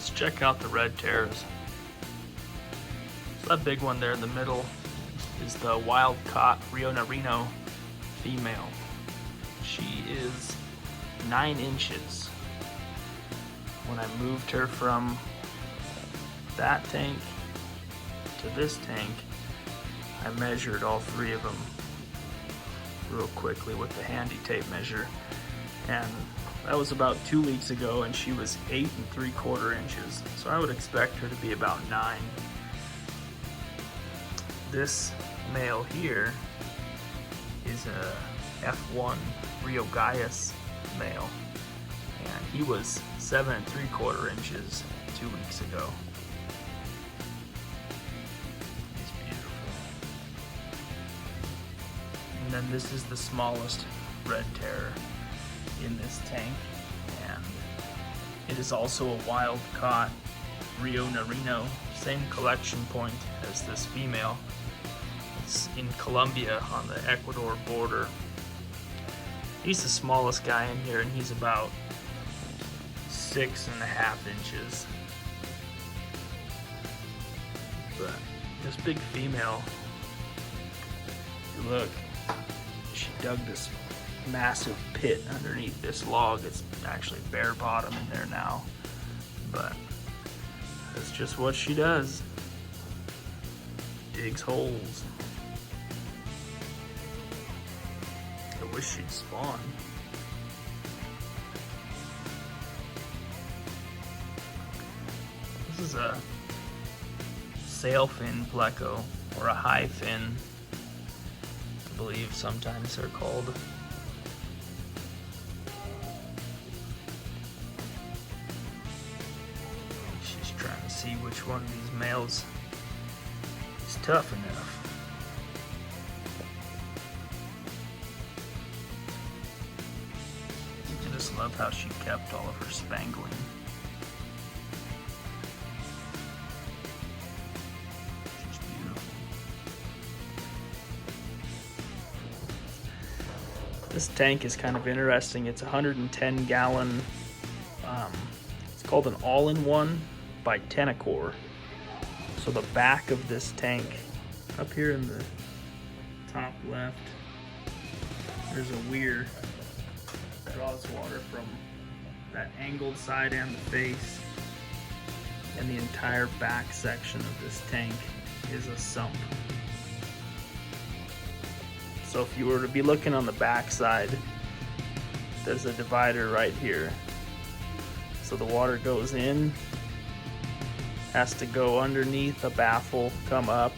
Let's check out the red terrors. So that big one there in the middle is the wild caught Rio Narino female. She is 9 inches. When I moved her from that tank to this tank, I measured all 3 of them real quickly with the handy tape measure, and that was about 2 weeks ago, and she was 8 3/4 inches. So I would expect her to be about 9. This male here is a F1 Rio Gaius male, and he was 7 3/4 inches 2 weeks ago. He's beautiful. And then this is the smallest red terror in this tank, and it is also a wild caught Rio Narino, same collection point as this female. It's in Colombia on the Ecuador border. He's the smallest guy in here, and he's about 6.5 inches. But this big female, if you look, she dug this massive pit underneath this log. It's actually bare bottom in there now, but that's just what she does. Digs holes. I wish she'd spawn. This is a sailfin pleco, or a high fin, I believe sometimes they're called. She's trying to see which one of these males is tough enough. I just love how she kept all of her spangling. She's beautiful. This tank is kind of interesting. It's a 110 gallon, it's called an all-in-one by Tenacor. So the back of this tank, up here in the top left, there's a weir that draws water from that angled side and the face, and the entire back section of this tank is a sump. So if you were to be looking on the back side, there's a divider right here. So the water goes in, has to go underneath a baffle, come up,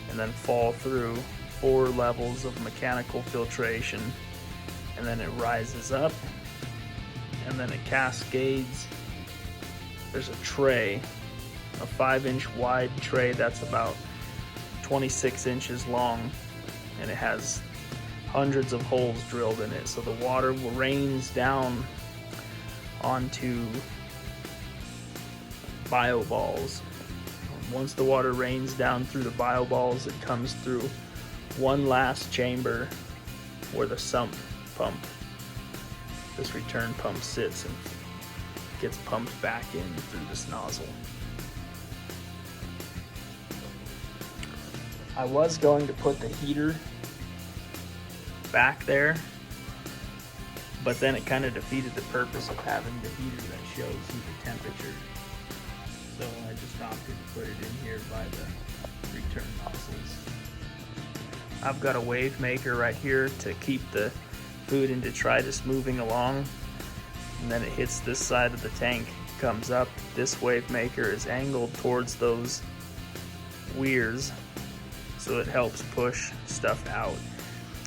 and then fall through 4 levels of mechanical filtration, and then it rises up, and then it cascades. There's a tray, a 5-inch wide tray that's about 26 inches long, and it has hundreds of holes drilled in it. So the water rains down onto bioballs. Once the water rains down through the bioballs, it comes through one last chamber where the sump pump, this return pump, sits and gets pumped back in through this nozzle. I was going to put the heater back there, but then it kind of defeated the purpose of having the heater that shows you the temperature. So I just opted to put it in here by the return nozzles. I've got a wave maker right here to keep the food in detritus moving along, and then it hits this side of the tank, comes up. This wave maker is angled towards those weirs, so it helps push stuff out.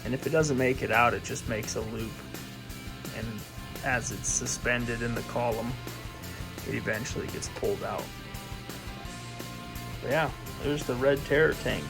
And if it doesn't make it out, it just makes a loop, and as it's suspended in the column, it eventually gets pulled out. But yeah, there's the red terror tank.